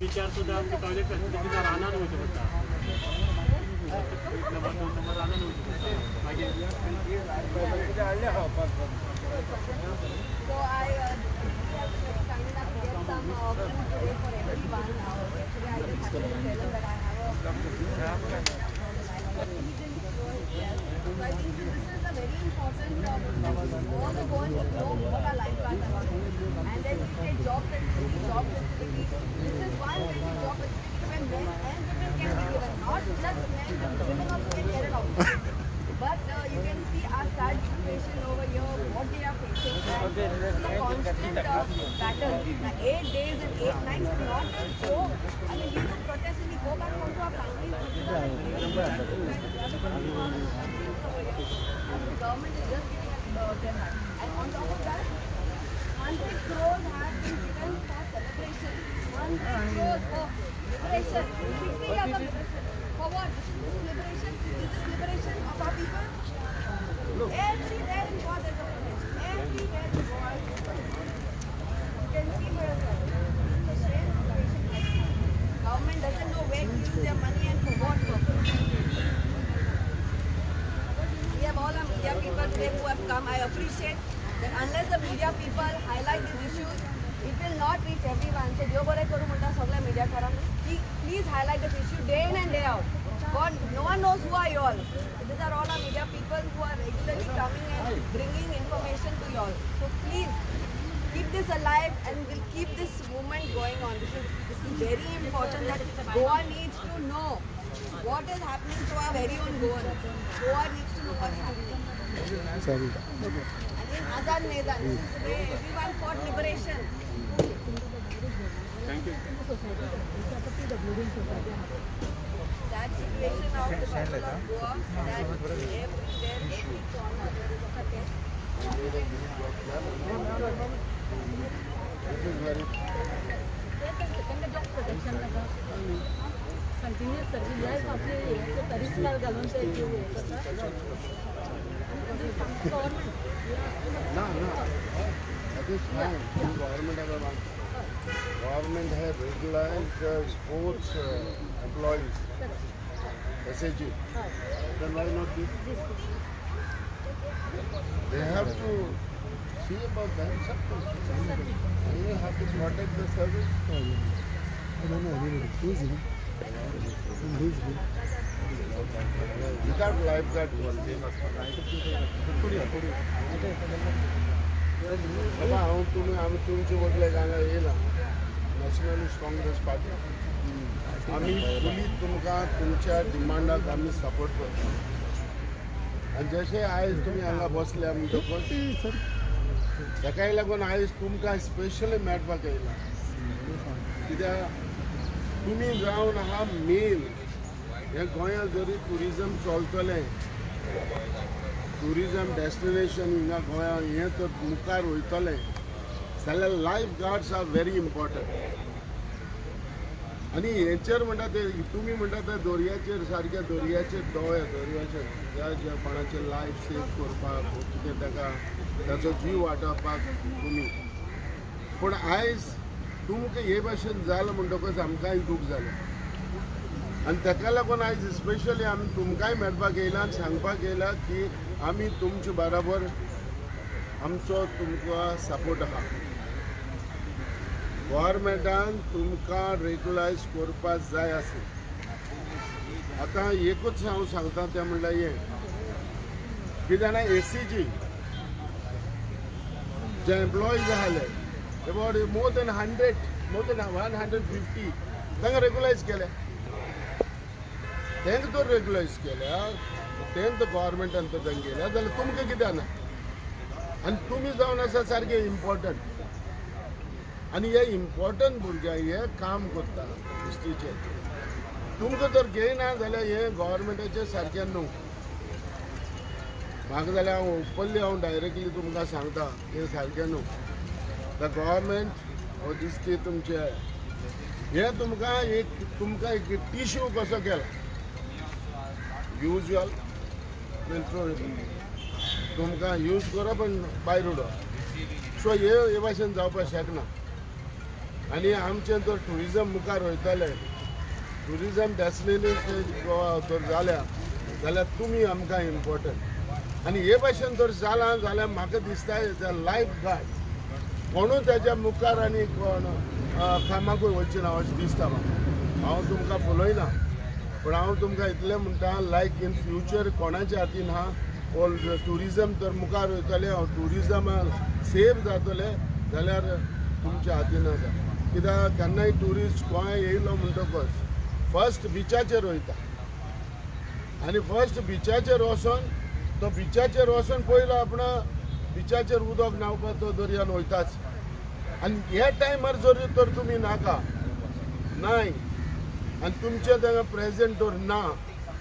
विचार सुद्धा आमचे टॉयलेट फॅसिलिटीचा राहणार होते पडटा नंबर 2 नंबर राहणार होते पडटा मागे So I kind enough to get some food today for everyone. Actually, I just have to tell them that I have a so I think this is a very important all the boys should know what our lifeguards are about. And then we say job facility, job facility. This is one basic job facility when men and women can be given. Not just men, but women also can get it out. But you can see our sad situation over here, what they are facing. And this is a constant battle. 8 days and 8 nights is not a joke. I mean, we do protest and we go back home to our families. The government is just giving us their hand. And on top of that, 100 crores have been given for celebration. 100 crores for liberation. 60 years of liberation. For what? This is liberation. Is this liberation of our people? Everywhere in God there's a protest. Everywhere in God. You can see for yourself. It's a shame situation. Government doesn't know where to use their money and for what purpose. We have all our media people today who have come. I appreciate that unless the media people highlight these issues, it will not reach everyone. So, Dio Bore Koru Munta Sagla media karam. Please highlight this issue day in and day out. God, no one knows who are you all. These are all our media people who are regularly coming and bringing information to you all. So please keep this alive and we'll keep this movement going on. This is very important that Goa needs to know what is happening to our very own Goa. Goa needs to know what's happening. Sorry. And in Azad Maidan, this is the way everyone fought liberation. Thank you. That situation of the people of Goa, that everywhere, every corner, there is a protest. Continuous service life आपले तरीच मला घालून Government have regularized sports employees, SAG. Then why not this? They have to see about themselves. They have to protect the service. I don't know. Without lifeguard, बाबा आम्ही तुमचे वडले गाणं येला nationalist Congress party आम्ही fully तुमच्या डिमांडाक आम्ही सपोर्ट करतो आणि जसे आयज तुम्ही हांगा बसल्या म्हणटकच ताकाय लागून आयज तुमकां स्पेशली मेळपाक येयला कित्याक तुमी जावन आहा मेन हे गोंयांत जरी ट्युरिजम चलतलें टुरिजम डेस्टिनेशन हिंगा गोंया हें तर मुखार वयतलें जाल्यार life guards are very important आनी हेचेर म्हणटा ते तुमी म्हणटा ते दर्याचेर सारके दर्याचेर दर्याचेर ज्या कोणाचे लायफ सेव करपाक कितें ताका ताचो जीव वाटावपाक तुमी पूण आयज तुमकां हे भाशेन जालें म्हणटकच आमकांय दूख जालें आनी ताका लागून आयज स्पेशली आमी तुमकांय मेळपाक येयला आनी सांगपाक येयला की आमी तुमचे बराबर आमचो तुमकां सपोर्ट आहा गव्हर्मेंटान तुमकां रेग्युलायज करपाक जाय आसलें आतां एकूच हांव सांगता तें म्हणल्यार हें की जाणा ACG जे एम्प्लॉईज आसले अबाउट मोर देन 150 तांकां रेग्युलायज केले तेंक तर रेग्युलायज केल्या तेंक तर गव्हर्मेंटान तर तांकां गेल्या जाल्यार तुमकां कित्याक ना आनी तुमी जावन आसा सारके इम्पॉर्टंट आनी हे इम्पॉर्टंट भुरग्यांक हे काम करता हिस्ट्रीचेर तुमकां जर घेयना जाल्यार हे गव्हर्मेंटाचें सारकें न्हू म्हाका जाल्यार हांव ओपनली हांव डायरेक्टली तुमकां सांगता हें सारकें न्हू द गव्हर्मेंट हो दिसते तुमचे हे तुमकां एक टिश्यू कसो केला युजल तुमकां यूज करप आनी भायर उडोवप सो हे भाशेन जावपाक शकना आनी आमचें जर ट्युरिजम मुखार वयतलें ट्युरिजम डेस्टिनेशन गोवा जर जाल्यार तुमी आमकां इम्पॉर्टंट आनी हे भाशेन जर जालां जाल्यार म्हाका दिसता लायफ गार्ड कोणूय तेज्या मुखार आनी कोण कामाकूय वचचें ना अशें दिसता म्हाका हांव तुमकां पळयना पूण हांव तुमकां इतलें म्हणटा लायक इन फ्युचर कोणाच्या हातीन आहा ऑल ट्युरिजम तर मुखार वयतलें हांव ट्युरिजमाक सेफ जातलें जाल्यार तुमच्या हातीन आसा कित्याक केन्नाय ट्युरिस्ट गोंय येयलो म्हणटकच फर्स्ट बिचाचेर वयता आनी फर्स्ट बिचाचेर वचोन तो बिचाचेर वचोन पयलो आपण बिचाचेर उदक न्हांवपाक तो दर्यान वयताच आनी ह्या टायमार जर तर तुमी नाका नाय आनी तुमचे थंय प्रेजेंट तर ना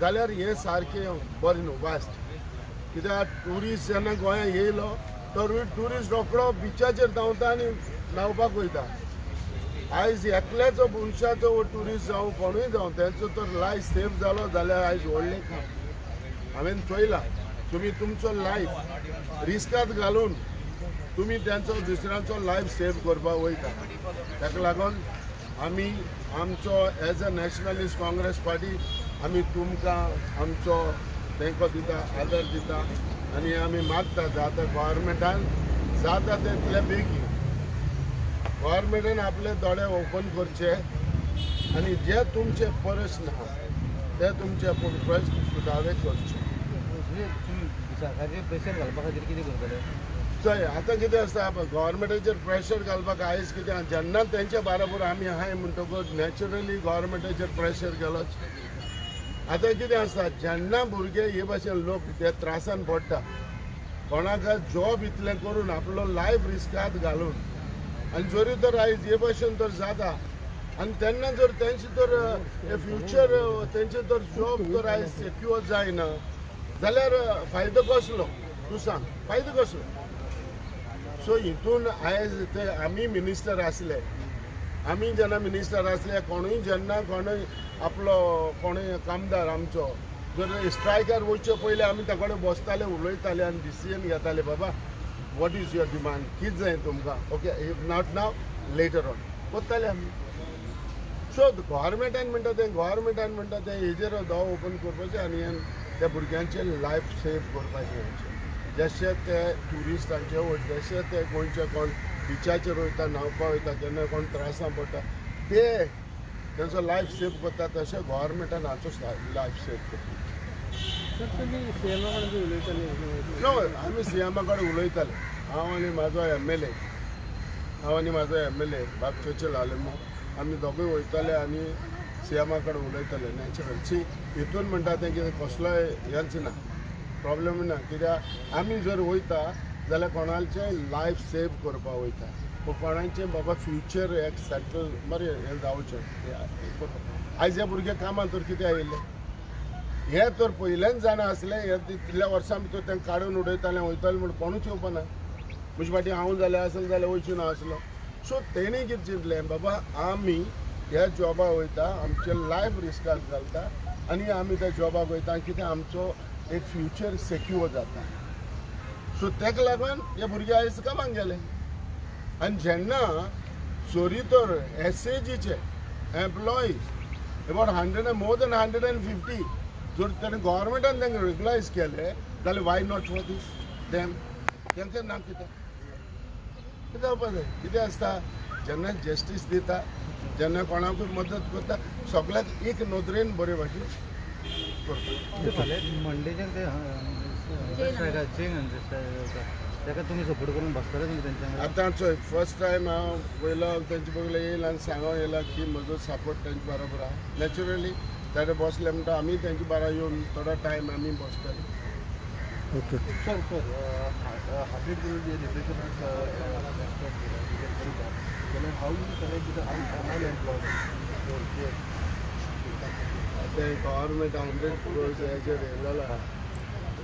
जाल्यार हे सारकें बरें न्हू वास्ट कित्याक ट्युरिस्ट जेन्ना गोंयांत येयलो तो ट्युरिस्ट रोखडो बिचाचेर धांवता आनी न्हांवपाक वयता आयज एकल्याचो मनशाचो वो ट्युरिस्ट जावं कोणूय जावं तेंचो तर लायफ सेफ जालो जाल्यार आयज व्हडलें काम हांवें चोयलां तुमी तुमचो लायफ रिस्कांत घालून तुमी तेंचो दुसऱ्यांचो लायफ सेव करपाक वयता ताका लागून आमी आमचो एज अ नॅशनलिस्ट काँग्रेस पार्टी आमी तुमकां आमचो तेंको दिता आदर दिता आनी आमी मागता जाता गोवोरमेंटान जाता तितले बेगीन गोवोरमेंटान आपले दोळे ओपन करचे आनी जे तुमचे प्रश्न आहा ते तुमचे प्रश्न सुटावे करचे प्रेशर घालपा खातीर कितें करतले चोय आतां कितें आसता गोवोरमेंटाचेर प्रेशर घालपाक आयज कितें जेन्ना तेंच्या बाराबर आमी आहाय म्हणटकूच नॅचरली गोवोरमेंटाचेर प्रेशर गेलोच आतां कितें आसता जेन्ना भुरगे हे भाशेन लोक ते त्रासान पडटा कोणाक जॉब इतलें करून आपलो लायफ रिस्कांत घालून आनी जरी तर आयज हे भाशेन तर जाता आनी तेन्ना जर तेंचे तर फ्युचर तेंचे तर जॉब तर आयज सेक्युअर जायना जाल्यार फायदो कसलो तूं सांग फायदो कसलो सो हितून आयज ते आमी मिनिस्टर आसले आमी जेन्ना मिनिस्टर आसले कोणूय जेन्ना कोणूय आपलो कोणूय कामदार आमचो जर स्ट्रायकार वयचे पयलीं आमी ताचे कडेन बसताले उलयताले आनी डिसिजन घेताले बाबा वॉट इज युअर डिमांड कितें जाय तुमकां ओके इफ नॉट नाव लेटर ऑन कोत्ताले आमी सो गोवोरमेंटान म्हणटा तें हेजेर दाव ओपन करपाचें आनी त्या भुरग्यांचें लायफ सेफ करपाचें जशे ते ट्युरिस्टांचे जशे ते गोंयचे कोण बिचाचेर वयता न्हांवपाक वयता केन्ना कोण त्रासान पडटा ते तेंचो लायफ सेफ करता तशें गोवोरमेंटान हाचो लायफ सेफ करता नो आमी सीएमा कडेन उलयताले हांव आनी म्हाजो एम.एल.ए. बाब चर्चिल आलेमो आमी दोगूय वयताले आनी सीएमा कडेन उलयताले नॅचरल सी हितून म्हणटा तें कितें कसलोय हेंच ना प्रॉब्लेम ना कित्याक आमी जर वयता जाल्यार कोणाचें लायफ सेव करपाक वयता कोणाचें बाबा फ्युचर एक सेटल बरें हें जावचें आयज हे भुरगे कामां तर कितें आयिल्ले हे तर पयल्यान जाणा आसलें हे तितल्या वर्सां भितर तें काडून उडयतालें वयतालें म्हूण कोणूच येवपाना म्हजे फाटीं हांव जालें आसलो जाल्यार वयची ना आसलो सो तेणी कितें चिंतलें बाबा आमी ह्या जॉबाक वयता आमचें लायफ रिस्कांत घालता आनी आमी त्या जॉबाक वयता कितें आमचो एक फ्युचर सेक्युअर जाता सो तेका लागून हे भुरगे आयज कामाक गेले आनी जेन्ना चोरी तर एसएजीचे एम्प्लॉईज अबाउट मोर दॅन 150 जर तेणें गोवोरमेंटान तांकां रेग्युलायज केले जाल्यार why not for these them तेंकां ना कितें जावपा जाय कितें आसता जेन्ना जस्टीस दिता जेन्ना कोणाकूय मदत करता सगळ्याक एक नदरेन बरे भाशेन करता मंडेच्यान ताका तुमी सपोर्ट करून बसतले तुमी तेंच्या आतां चोय फर्स्ट टायम हांव पयलो तेंचे बगले येयल आनी सांगो येयला की म्हजो सपोर्ट तेंचे बरोबर आहा नॅचरली ताणे बसले म्हणटा आमी तेंचे बारा येवन थोडो टायम आमी बसतले okay sir Hafeez how you connect with the government 100 crores हेजेर येयलेलो आहा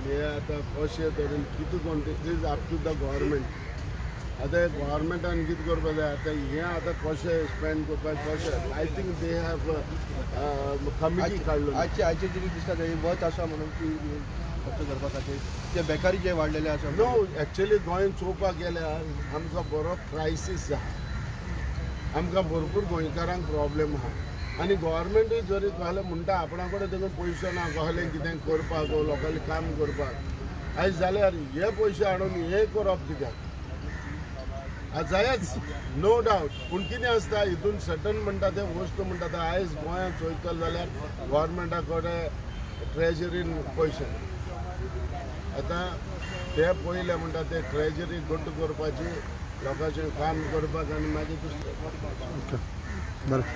हे आतां कशें तरेन कितें कोण is up to the government आतां गव्हर्मेंटान कितें करपा जाय आतां हें आतां कशें स्पेंड करपाक कशें I think they have committee काडलो आयचे कितें दिसता थंय वच आसा म्हणून की खर्च करपा खातीर ते बेकारी जे वाडलेले आसा नो एक्चुअली गोंयांत चोवपाक गेल्यार आमकां बरो क्रायसीस आहा आमकां भरपूर गोंयकारांक प्रॉब्लेम आहा आनी गव्हर्मेंटूय जरी कहलें म्हणटा आपणा कडेन तेका पयशे ना कहलें कितें करपाक लोकांनी काम करपाक आयज जाल्यार हे पयशे हाडून हे करप कित्याक जायच नो डावट पूण कितें आसता हितून सटन म्हणटा ते वस्तू म्हणटा ते आयज गोंयांत चोयतले जाल्यार गव्हर्मेंटा कडेन ट्रेजरीन पयशे आतां ते पयले म्हणटा ते ट्रेजरी घट्ट करपाची लोकांचें काम करपाक आनी मागीर दुसरें बरें